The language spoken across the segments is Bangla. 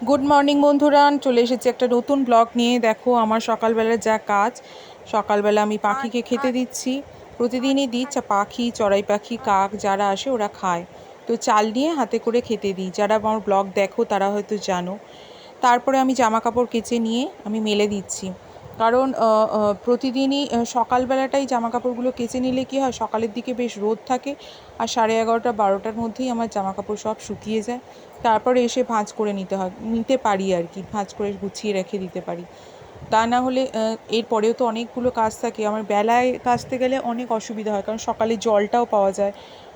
গুড মর্নিং বন্ধুরা, চলে এসেছি একটা নতুন ব্লগ নিয়ে। দেখো আমার সকালবেলার যা কাজ। সকালবেলা আমি পাখিকে খেতে দিচ্ছি, প্রতিদিনই দিই। পাখি, চড়াই পাখি, কাক যারা আসে ওরা খায়, তো চাল নিয়ে হাতে করে খেতে দিই। যারা আমার ব্লগ দেখো তারা হয়তো জানো। তারপরে আমি জামা কাপড় কেচে নিয়ে আমি মেলে দিচ্ছি, কারণ প্রতিদিনই সকালবেলাটাই জামা কাপড়গুলো কেচে নিলে কী হয়, সকালের দিকে বেশ রোদ থাকে আর 11:30-12টার মধ্যেই আমার জামা কাপড় সব শুকিয়ে যায়। তারপরে এসে ভাঁজ করে নিতে পারি আর কি, ভাঁজ করে গুছিয়ে রেখে দিতে পারি। তা না হলে এরপরেও তো অনেকগুলো কাজ থাকে। আমার বেলায় কাচতে গেলে অনেক অসুবিধা হয়, কারণ সকালে জলটাও পাওয়া যায়।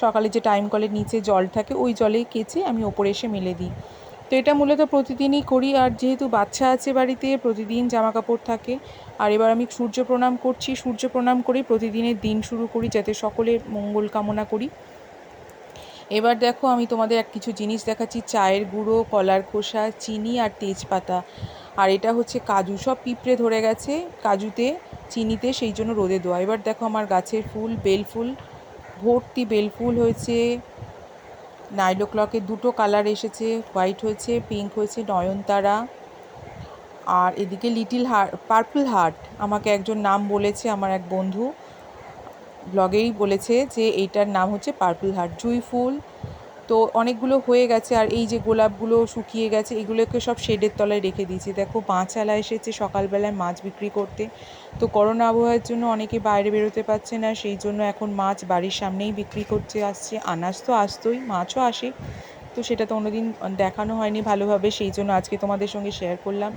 সকালে যে টাইম কলের নিচে জল থাকে ওই জলেই কেচে আমি ওপরে এসে মেলে দিই। তো এটা মূলত প্রতিদিনই করি। আর যেহেতু বাচ্চা আছে বাড়িতে, প্রতিদিন জামা কাপড় থাকে। আর এবার আমি সূর্য প্রণাম করছি, সূর্য প্রণাম করেই প্রতিদিনের দিন শুরু করি, যাতে সকলের মঙ্গল কামনা করি। এবার দেখো আমি তোমাদের কিছু জিনিস দেখাচ্ছি। চায়ের গুঁড়ো, কলার খোসা, চিনি আর তেজপাতা। আর এটা হচ্ছে কাজু, সব পিঁপড়ে ধরে গেছে কাজুতে, চিনিতে, সেই জন্য রোদে দেওয়া। এবার দেখো আমার গাছের ফুল, বেলফুল, ভর্তি বেলফুল হয়েছে। নাইলো ক্লকের দুটো কালার এসেছে, হোয়াইট হয়েছে, পিঙ্ক হয়েছে, নয়নতারা। আর এদিকে লিটিল হার্ট, পার্পল হার্ট। আমাকে একজন নাম বলেছে, আমার এক বন্ধু ব্লগেই বলেছে যে এইটার নাম হচ্ছে পার্পল হার্ট। জুঁই ফুল তো অনেকগুলো হয়ে গেছে। আর এই যে গোলাপগুলো শুকিয়ে গেছে, এগুলোকে সব শেডের তলায় রেখে দিয়েছি। দেখো মাছওয়ালা এসেছে সকালবেলায় মাছ বিক্রি করতে। তো করোনা আবহাওয়ার জন্য অনেকে বাইরে বেরোতে পারছে না, সেই জন্য এখন মাছ বাড়ির সামনেই বিক্রি করতে আসছে। আনাজ তো আসতোই, মাছও আসে, তো সেটা তো অন্যদিন দেখানো হয়নি ভালোভাবে, সেই জন্য আজকে তোমাদের সঙ্গে শেয়ার করলাম।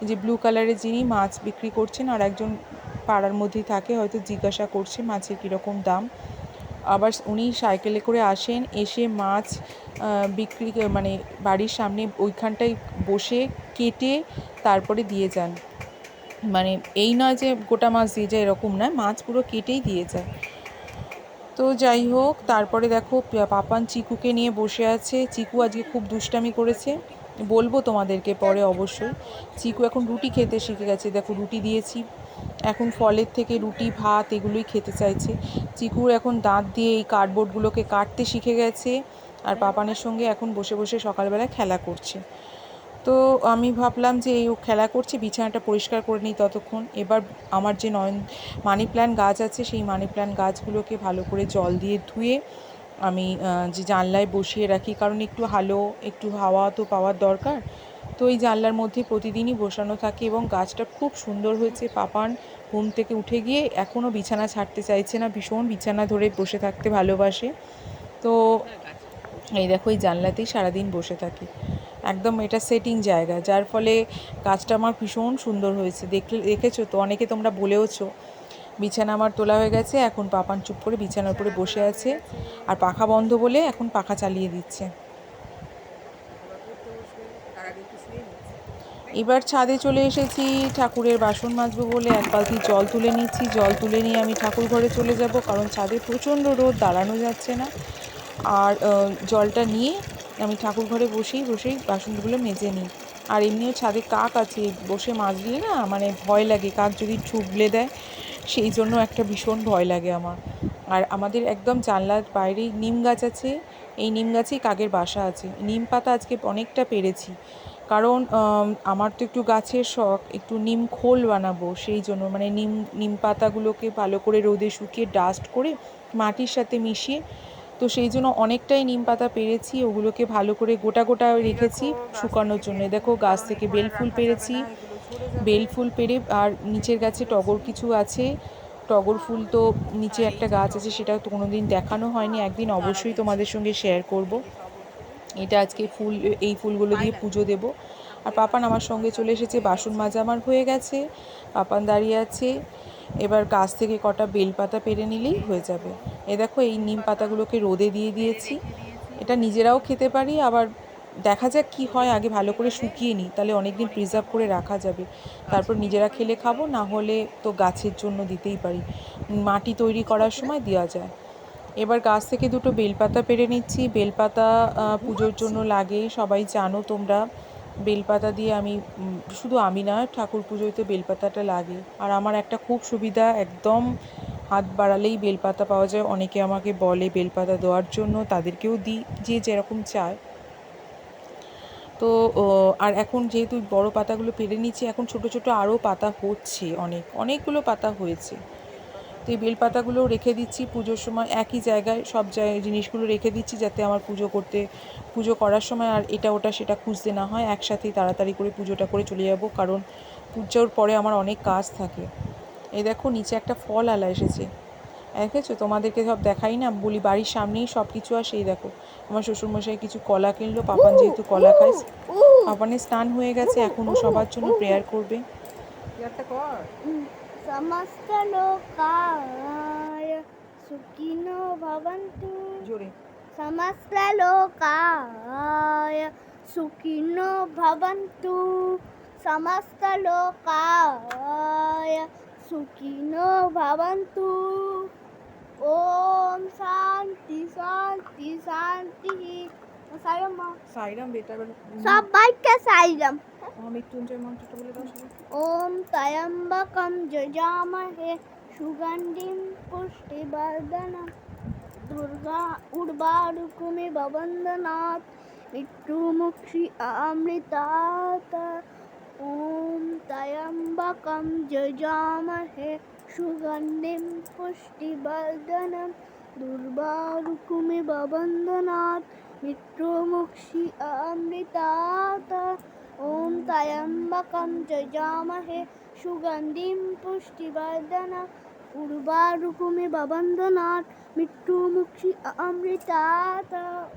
যে ব্লু কালারের যিনি মাছ বিক্রি করছেন, আর একজন পাড়ার মধ্যেই থাকে, হয়তো জিজ্ঞাসা করছে মাছের কীরকম দাম। আবার উনি সাইকেলে করে আসেন, এসে মাছ বিক্রি মানে বাড়ির সামনে ওইখানটায় বসে কেটে তারপরে দিয়ে যান। মানে এই নয় যে গোটা মাছ দিয়ে যায়, এরকম নয়, মাছ পুরো কেটেই দিয়ে যায়। তো যাই হোক, তারপরে দেখো পাপান চিকুকে নিয়ে বসে আছে। চিকু আজকে খুব দুষ্টামি করেছে, বলবো তোমাদেরকে পরে অবশ্যই। চিকু এখন রুটি খেতে শিখে গেছে। দেখো রুটি দিয়েছি, এখন ফলের থেকে রুটি, ভাত এগুলোই খেতে চাইছে। চিকুর এখন দাঁত দিয়ে এই কার্ডবোর্ডগুলোকে কাটতে শিখে গেছে, আর পাপানের সঙ্গে এখন বসে বসে সকালবেলা খেলা করছে। তো আমি ভাবলাম যে এই খেলা করছে, বিছানাটা পরিষ্কার করে নিই ততক্ষণ। এবার আমার যে মানি প্ল্যান্ট গাছ আছে, সেই মানি প্ল্যান্ট গাছগুলোকে ভালো করে জল দিয়ে ধুয়ে আমি যে জানলায় বসিয়ে রাখি, কারণ একটু একটু হাওয়া তো পাওয়ার দরকার। তো এই জানলার মধ্যে প্রতিদিনই বসানো থাকে, এবং গাছটা খুব সুন্দর হয়েছে। পাপান ঘুম থেকে উঠে গিয়ে এখনও বিছানা ছাড়তে চাইছে না, ভীষণ বিছানা ধরে বসে থাকতে ভালোবাসে। তো এই দেখো এই জানলাতেই সারাদিন বসে থাকি, একদম এটা সেটিং জায়গা, যার ফলে গাছটা আমার ভীষণ সুন্দর হয়েছে। দেখেছো তো, অনেকে তোমরা বলেওছো। বিছানা আমার তোলা হয়ে গেছে, এখন পাপান চুপ করে বিছানার উপরে বসে আছে, আর পাখা বন্ধ বলে এখন পাখা চালিয়ে দিচ্ছে। এবার ছাদে চলে এসেছি, ঠাকুরের বাসন মাজবো বলে এক বালতি জল তুলে নিচ্ছি। জল তুলে নিয়ে আমি ঠাকুর ঘরে চলে যাব, কারণ ছাদে প্রচণ্ড রোদ, দাঁড়ানো যাচ্ছে না। আর জলটা নিয়ে আমি ঠাকুর ঘরে বসেই বাসনগুলো মেজে নিই। আর এমনিও ছাদে কাক আছে, বসে মাজলে না মানে ভয় লাগে, কাক যদি চুগলে দেয়, সেই জন্য একটা ভীষণ ভয় লাগে আমার। আর আমাদের একদম জানলার বাইরেই নিম গাছ আছে, এই নিম গাছেই কাকের বাসা আছে। নিম পাতা আজকে অনেকটা পেরেছি, কারণ আমার তো একটু গাছের শখ, একটু নিম খোল বানাবো, সেই জন্য মানে নিম পাতাগুলোকে ভালো করে রোদে শুকিয়ে ডাস্ট করে মাটির সাথে মিশিয়ে, তো সেই জন্য অনেকটাই নিম পাতা পেরেছি। ওগুলোকে ভালো করে গোটা গোটা রেখেছি শুকানোর জন্য। দেখো গাছ থেকে বেলফুল পেরেছি, বেলফুল পেরে, আর নিচের গাছে টগর কিছু আছে। টগর ফুল তো নিচে একটা গাছ আছে, সেটা তো কোনো দিন দেখানো হয়নি, একদিন অবশ্যই তোমাদের সঙ্গে শেয়ার করব। এটা আজকে ফুল, এই ফুলগুলো দিয়ে পুজো দেব। আর পাপান আমার সঙ্গে চলে এসেছে, বাসন মাজা আমার হয়ে গেছে, পাপান দাঁড়িয়ে আছে। এবার গাছ থেকে কটা বেলপাতা পেরে নিলেই হয়ে যাবে। দেখো এই নিম পাতাগুলোকে রোদে দিয়ে দিয়েছি, এটা নিজেরাও খেতে পারি, আবার দেখা যাক কি হয়, আগে ভালো করে শুকিয়ে নিই, তাহলে অনেক দিন প্রিজার্ভ করে রাখা যাবে। তারপর নিজেরা খেলে খাবো, না হলে তো গাছের জন্য দিতেই পারি, মাটি তৈরি করার সময় দেওয়া যায়। এবার গাছ থেকে দুটো বেলপাতা পেরে নিচ্ছি। বেলপাতা পুজোর জন্য লাগে, সবাই জানো তোমরা। বেলপাতা দিয়ে আমি শুধু আমি না, ঠাকুর পুজোতে বেলপাতাটা লাগে। আর আমার একটা খুব সুবিধা, একদম হাত বাড়ালেই বেলপাতা পাওয়া যায়। অনেকে আমাকে বলে বেলপাতা দেওয়ার জন্য, তাদেরকেও দিই, যে যেরকম চায়। তো আর এখন যেহেতু বড় পাতাগুলো পেরে নিচ্ছি, এখন ছোট ছোট আরও পাতা হচ্ছে, অনেকগুলো পাতা হয়েছে। তো এই বেলপাতাগুলো রেখে দিচ্ছি পুজোর সময় একই জায়গায়, সব জায়গায় জিনিসগুলো রেখে দিচ্ছি যাতে আমার পুজো করার সময় আর এটা ওটা সেটা খুঁজতে না হয়, একসাথেই তাড়াতাড়ি করে পুজোটা করে চলে যাব, কারণ পুজোর পরে আমার অনেক কাজ থাকে। এই দেখো নিচে একটা ফল আলা এসেছে, দেখেছো? তোমাদেরকে সব দেখাই না, বলি বাড়ির সামনেই সব কিছু। আর সেই দেখো আমার শ্বশুরমশাই কিছু কলা কিনলো, পাপান যেহেতু কলা খায়। পাপানের স্নান হয়ে গেছে, এখন ও সবার জন্য প্রেয়ার করবে। প্রেয়ারটা কর। সমস্ত লোকায় সুখিনো ভবন্তু, জোরে। সমস্ত লোকায় সুখিনো ভবন্তু, সমস্ত লোকায় সুখিনো ভবন্তু। ওম শান্তি শান্তি শান্তি। সাইরাম মা। সাইরাম বেটা, সবাইকে সাইরাম। মহামৃত্যুঞ্জয় মন্ত্রটা বলে দাও সবাই। ওম ত্র্যম্বকম যজামহে সুগন্ধিম পুষ্টিবর্ধনম দুর্গা উর্বারুকমিব বন্দনাৎ মৃত্যুমুক্ষি আমৃতাৎ। ওম ত্র্যম্বকম যজামহে সুগন্ধিম পুষ্টিবর্ধনম দুর্বারুকমিব বন্দনাৎ মৃত্যুমুক্ষি আমৃতাৎ। ওম ত্র্যম্বকম যজামহে সুগন্ধিম পুষ্টিবর্ধনম উর্বারুকমিব বন্দনাৎ মৃত্যুমুক্ষি আমৃতাৎ।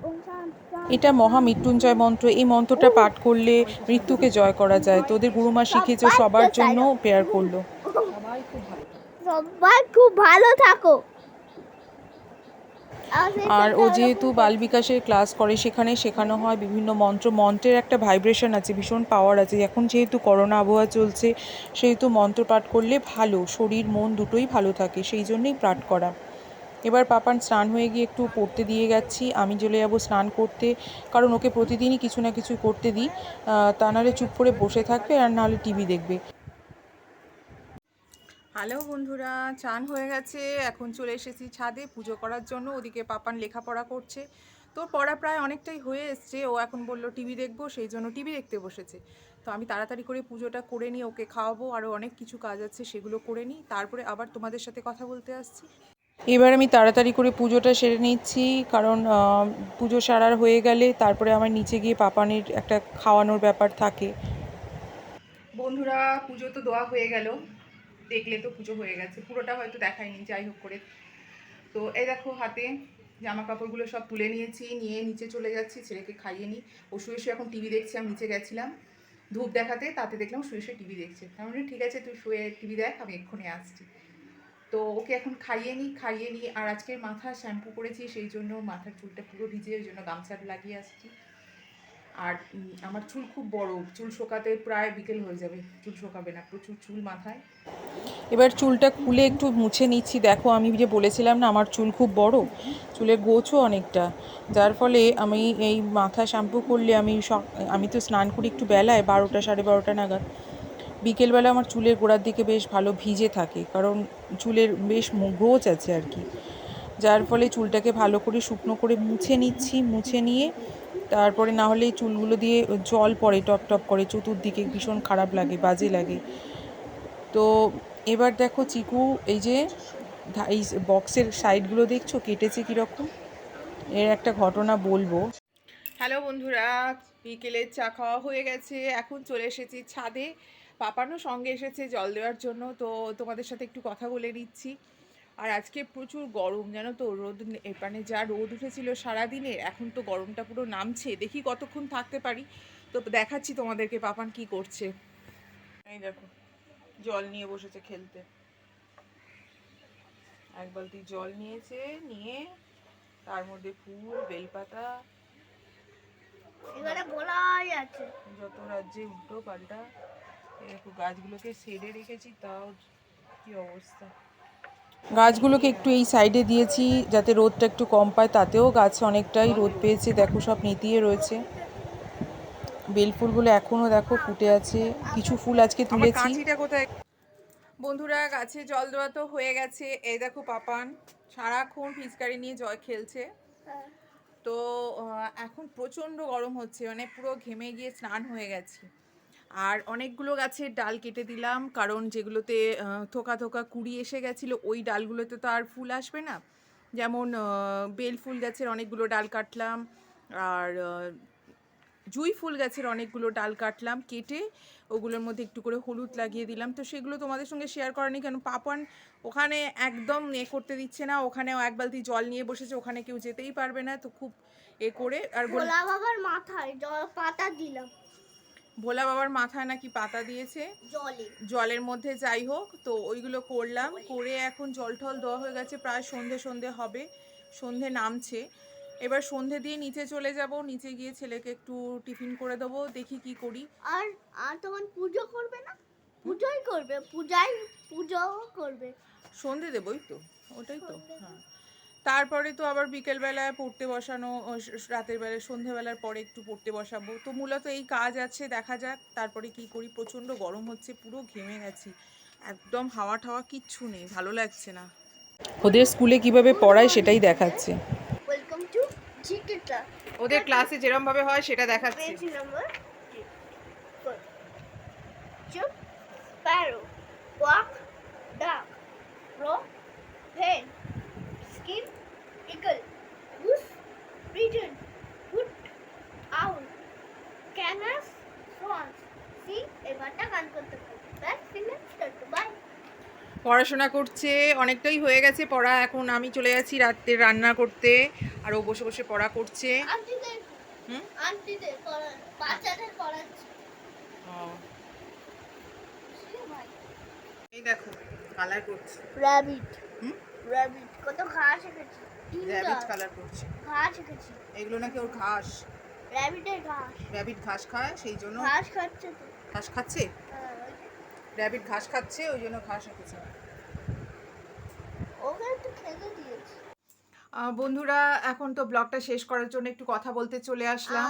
ওম শান্তি। এটা মহামৃত্যুঞ্জয় মন্ত্র, এই মন্ত্রটা পাঠ করলে মৃত্যুকে জয় করা যায়। তোদের গুরুমা শিখিয়েছে, সবার জন্য প্রেয়ার করলো। সবাই খুব ভালো থাকো। আর ও যেহেতু বাল বিকাশের ক্লাস করে, সেখানে শেখানো হয় বিভিন্ন মন্ত্রের একটা ভাইব্রেশন আছে, ভীষণ পাওয়ার আছে। এখন যেহেতু করোনা আবহাওয়া চলছে, সেহেতু মন্ত্র পাঠ করলে ভালো, শরীর মন দুটোই ভালো থাকে, সেই জন্যই পাঠ করা। এবার পাপান স্নান হয়ে গিয়ে একটু পড়তে দিয়ে গেছি, আমি চলে যাবো স্নান করতে, কারণ ওকে প্রতিদিনই কিছু না কিছু করতে দিই, তা নাহলে চুপ করে বসে থাকবে আর নাহলে টিভি দেখবে। হ্যালো বন্ধুরা, চান হয়ে গেছে, এখন চলে এসেছি ছাদে পুজো করার জন্য। ওদিকে পাপান লেখাপড়া করছে, তোর পড়া প্রায় অনেকটাই হয়ে এসছে। ও এখন বললো টিভি দেখবো, সেই জন্য টিভি দেখতে বসেছে। তো আমি তাড়াতাড়ি করে পুজোটা করে নিই, ওকে খাওয়াবো, আরও অনেক কিছু কাজ আছে সেগুলো করে নিই, তারপরে আবার তোমাদের সাথে কথা বলতে আসছি। এবার আমি তাড়াতাড়ি করে পুজোটা সেরে নিচ্ছি, কারণ পুজো সারার হয়ে গেলে তারপরে আমার নিচে গিয়ে পাপানের একটা খাওয়ানোর ব্যাপার থাকে। বন্ধুরা, পুজো তো দেওয়া হয়ে গেল, দেখলে তো পুজো হয়ে গেছে, পুরোটা হয়তো দেখায়নি, যাই হোক করে। তো এই দেখো হাতে জামা কাপড়গুলো সব তুলে নিয়েছি, নিয়ে নিচে চলে যাচ্ছি, ছেলেকে খাইয়ে নিই। ও শুয়ে শুয়ে এখন টিভি দেখছে, আমি নিচে গেছিলাম ধূপ দেখাতে, তাতে দেখলাম শুয়ে শুয়ে টিভি দেখছে। তার মানে ঠিক আছে, তুই শুয়ে টিভি দেখ, আমি এক্ষুনি আসছি। তো ওকে এখন খাইয়ে নিই। আর আজকের মাথা শ্যাম্পু করেছি, সেই জন্য মাথার চুলটা পুরো ভিজে, ওই জন্য গামছাটা লাগিয়ে আসছি। আর আমার চুল খুব বড়, চুল শোকাতে প্রায় বিকেল হয়ে যাবে, চুল শোকাবে না, প্রচুর চুল মাথায়। এবার চুলটা খুলে একটু মুছে নিচ্ছি। দেখো আমি যে বলেছিলাম না আমার চুল খুব বড়, চুলের গোছও অনেকটা, যার ফলে আমি এই মাথা শ্যাম্পু করলে আমি তো স্নান করি একটু বেলায়, 12টা 12:30 নাগাদ। বিকেলবেলা আমার চুলের গোড়ার দিকে বেশ ভালো ভিজে থাকে, কারণ চুলের বেশ গোছ আছে আর কি, যার ফলে চুলটাকে ভালো করে শুকনো করে মুছে নিচ্ছি। মুছে নিয়ে তারপরে, না হলে এই চুলগুলো দিয়ে জল পড়ে টপ টপ করে চতুর্দিকে, ভীষণ খারাপ লাগে, বাজে লাগে। তো এবার দেখো চিকু এই যে এই বক্সের সাইডগুলো দেখছো কেটেছে কীরকম, এর একটা ঘটনা বলবো। হ্যালো বন্ধুরা, বিকেলের চা খাওয়া হয়ে গেছে, এখন চলে এসেছি ছাদে। পাপানও সঙ্গে এসেছে জল দেওয়ার জন্য, তো তোমাদের সাথে একটু কথা বলে নিচ্ছি। আর আজকে প্রচুর গরম, জানো তো, রোদ মানে যা রোদ উঠেছিল সারাদিনে, এখন তো গরমটা পুরো নামছে, দেখি কতক্ষণ থাকতে পারি। তো দেখাচ্ছি তোমাদেরকে পাপান কি করছে। এই দেখো জল নিয়ে বসেছে খেলতে, এক বালতি জল নিয়েছে, নিয়ে তার মধ্যে ফুল, বেলপাতা, এবারে বলাই আছে যত রাজ্যে উল্টো পাল্টা। এরকম গাছগুলোকে শেডে রেখেছি, তাও কি অবস্থা। গাছগুলোকে একটু এই সাইডে দিয়েছি যাতে রোদটা একটু কম পায়, তাতেও গাছ অনেকটাই রোদ পেয়েছে। দেখো সব নেতিয়ে রয়েছে। বেল ফুলগুলো এখনও দেখো ফুটে আছে, কিছু ফুল আজকে তুলেছি। কোথায় বন্ধুরা, গাছে জল দেওয়া তো হয়ে গেছে। এই দেখো পাপান সারাক্ষণ পিচকারি নিয়ে জল খেলছে। তো এখন প্রচণ্ড গরম হচ্ছে, মানে পুরো ঘেমে গিয়ে স্নান হয়ে গেছি। আর অনেকগুলো গাছের ডাল কেটে দিলাম, কারণ যেগুলোতে থোকা থোকা কুড়ি এসে গেছিলো ওই ডালগুলোতে তো আর ফুল আসবে না। যেমন বেল ফুল গাছের অনেকগুলো ডাল কাটলাম, আর জুঁই ফুল গাছের অনেকগুলো ডাল কাটলাম, কেটে ওগুলোর মধ্যে একটু করে হলুদ লাগিয়ে দিলাম। তো সেগুলো তোমাদের সঙ্গে শেয়ার করেনি কেন, পাপান ওখানে একদম করতে দিচ্ছে না, ওখানেও এক বালতি জল নিয়ে বসেছে, ওখানে কেউ যেতেই পারবে না। তো খুব করে আর ভোলা বাবার মাথায় পাতা দিলাম, ভোলা বাবার মাথায় নাকি পাতা দিয়েছে জলের মধ্যে। যাই হোক, তো ওইগুলো করলাম, করে এখন জল টল দেওয়া হয়ে গেছে, প্রায় সন্ধে সন্ধে হবে, সন্ধে নামছে। এবার সন্ধে দিয়ে নিচে চলে যাব, নিচে গিয়ে ছেলেকে একটু টিফিন করে দেবো, দেখি কি করি। আর আর তখন পুজো করবে না? পুজো করবে, সন্ধে দেবই তো, ওটাই তো। হ্যাঁ, তারপরে তো আবার বিকেলবেলায় পড়তে বসানো, রাতের বেলায় সন্ধেবেলার পরে একটু পড়তে বসাবো। তো মূলত এই কাজ আছে, দেখা যাক তারপরে কি করি। প্রচণ্ড গরম হচ্ছে, পুরো ঘেমে গেছি, একদম হাওয়া টাওয়া কিচ্ছু নেই, ভালো লাগছে না। ওদের স্কুলে কিভাবে পড়ায় সেটাই দেখাচ্ছে, ওয়েলকাম টু জিকে ক্লাস। ওদের ক্লাসে যেরকম ভাবে হয় সেটা দেখাচ্ছে। পেজ নাম্বার 4 চুপ প্যারো ওয়াক ডাক রো হেন স্কিপ ইগল গুস পিজন হুট আউল ক্যানাস সোয়ান্স সি এবারটা গান করতে পারি। ব্যাস সিঙ্গেল স্টার্ট বাই। পড়াশোনা করছে, অনেকটাই হয়ে গেছে পড়া, এখন আমি চলে যাচ্ছি রাত্রে রান্না করতে, আর ও বসে বসে পড়া করছে। আন্টিদের বাচ্চাদের পড়াচ্ছি। এই দেখো কালার করছে, র‍্যাবিট কত ঘাস এঁকেছি, র‍্যাবিট কালার করছে, ঘাস এঁকেছি। এগুলো নাকি ওর ঘাস, র‍্যাবিটের ঘাস, র‍্যাবিট ঘাস খায় সেই জন্য। ঘাস খাচ্ছে তো। ঘাস খাচ্ছে, র‍্যাবিট ঘাস খাচ্ছে ওই জন্য ঘাস এঁকেছে। ওকে একটু খেতে দিয়েছি। বন্ধুরা, এখন তো ব্লগটা শেষ করার জন্য একটু কথা বলতে চলে আসলাম।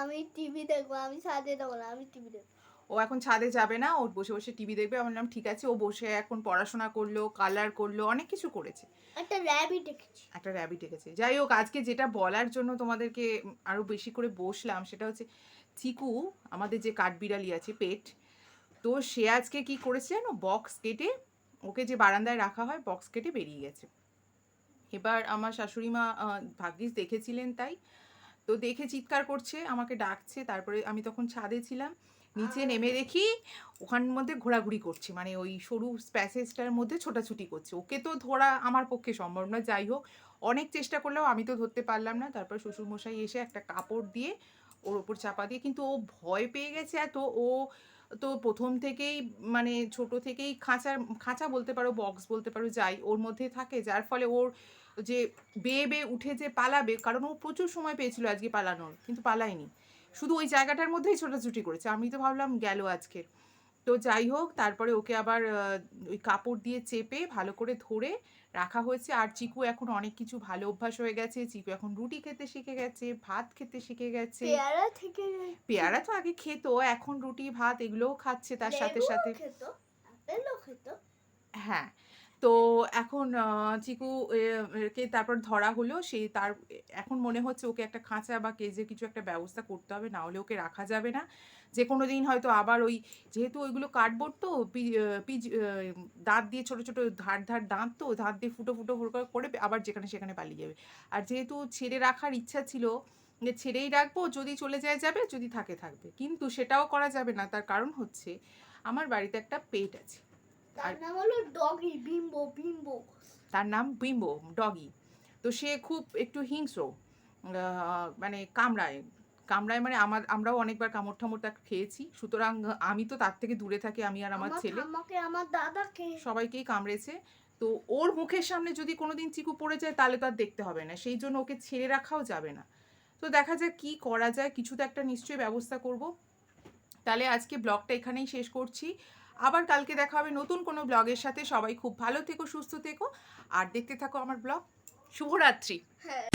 আমি টিভি দেখবো, আমি ছাদে যাবো না, আমি টিভি দেখবো। ও এখন ছাদে যাবে না, ও বসে বসে টিভি দেখবে। আমার বললাম ঠিক আছে, ও বসে এখন পড়াশোনা করলো, কালার করলো, অনেক কিছু করেছে। একটা র‍্যাবিট এঁকেছি, একটা র‍্যাবিট এঁকেছে। যাই হোক, আজকে যেটা বলার জন্য তোমাদেরকে আরো বেশি করে বসলাম সেটা হচ্ছে, চিকু আমাদের যে কাঠবিড়ালি আছে পেট, তো সে আজকে কি করেছে জানো, বক্স কেটে, ওকে যে বারান্দায় রাখা হয় বক্স কেটে বেরিয়ে গেছে। এবার আমার শাশুড়ি মা ভাগ্যিস দেখেছিলেন, তাই তো দেখে চিৎকার করছে, আমাকে ডাকছে। তারপরে আমি তখন ছাদে ছিলাম, নিচে নেমে দেখি ওখানের মধ্যে ঘোরাঘুরি করছে, মানে ওই সরু প্যাসেজটার মধ্যে ছোটাছুটি করছে। ওকে তো ধরা আমার পক্ষে সম্ভব না, যাই হোক অনেক চেষ্টা করলেও আমি তো ধরতে পারলাম না। তারপর শ্বশুরমশাই এসে একটা কাপড় দিয়ে ওর ওপর চাপা দিয়ে, কিন্তু ও ভয় পেয়ে গেছে এত, ও তো প্রথম থেকেই মানে ছোট থেকেই খাঁচা বলতে পারো, বক্স বলতে পারো, যাই ওর মধ্যে থাকে, যার ফলে ওর যে বেয়ে বেয়ে উঠে যে পালাবে, কারণ ও প্রচুর সময় পেয়েছিল আজকে পালানোর, কিন্তু পালায়নি, শুধু ওই জায়গাটার মধ্যেই ছোটাছুটি করেছে। আমি তো ভাবলাম গেল আজকে। তো যাই হোক, তারপরে ওকে আবার ওই কাপড় দিয়ে চেপে ভালো করে ধরে রাখা হয়েছে। আর চিকু এখন অনেক কিছু ভালো অভ্যাস হয়ে গেছে, চিকু এখন রুটি খেতে শিখে গেছে, ভাত খেতে শিখে গেছে। পেয়ারা তো আগে খেত, এখন রুটি ভাত এগুলোও খাচ্ছে তার সাথে সাথে। হ্যাঁ, তো এখন চিকু কে তারপর ধরা হলো, সেই তার এখন মনে হচ্ছে ওকে একটা খাঁচা বা কেজে কিছু একটা ব্যবস্থা করতে হবে, না হলে ওকে রাখা যাবে না। যে কোনো দিন হয়তো আবার ওই, যেহেতু ওইগুলো কার্ডবোর্ড তো দাঁত দিয়ে ছোট ছোট ধার দাঁত, তো দাঁত দিয়ে ফুটো ফুটো করে আবার যেখানে সেখানে পালিয়ে যাবে। আর যেহেতু ছেড়ে রাখার ইচ্ছা ছিল, যে ছেড়েই রাখবো, যদি চলে যায় যাবে, যদি থাকে থাকবে, কিন্তু সেটাও করা যাবে না। তার কারণ হচ্ছে আমার বাড়িতে একটা পেট আছে, তার নাম হলো ডগি, বিম্বো। তার নাম বিম্বো, ডগি। তো সে খুব একটু হিংস্র, মানে কামড়ায় মানে আমরাও অনেকবার কামড় ঠামড় তাকে খেয়েছি, সুতরাং আমি তো তার থেকে দূরে থাকি, আমি আর আমার ছেলে। আমাকে আমার দাদাকে সবাইকেই কামড়েছে। তো ওর মুখের সামনে যদি কোনোদিন চিকু পড়ে যায় তাহলে তো আর দেখতে হবে না, সেই জন্য ওকে ছেড়ে রাখাও যাবে না। তো দেখা যাক কি করা যায়, কিছু তো একটা নিশ্চয়ই ব্যবস্থা করব। তাহলে আজকে ব্লগটা এখানেই শেষ করছি, আবার কালকে দেখা হবে নতুন কোনো ব্লগের সাথে। সবাই খুব ভালো থেকো, সুস্থ থেকো, আর দেখতে থাকো আমার ব্লগ। শুভরাত্রি। হ্যাঁ।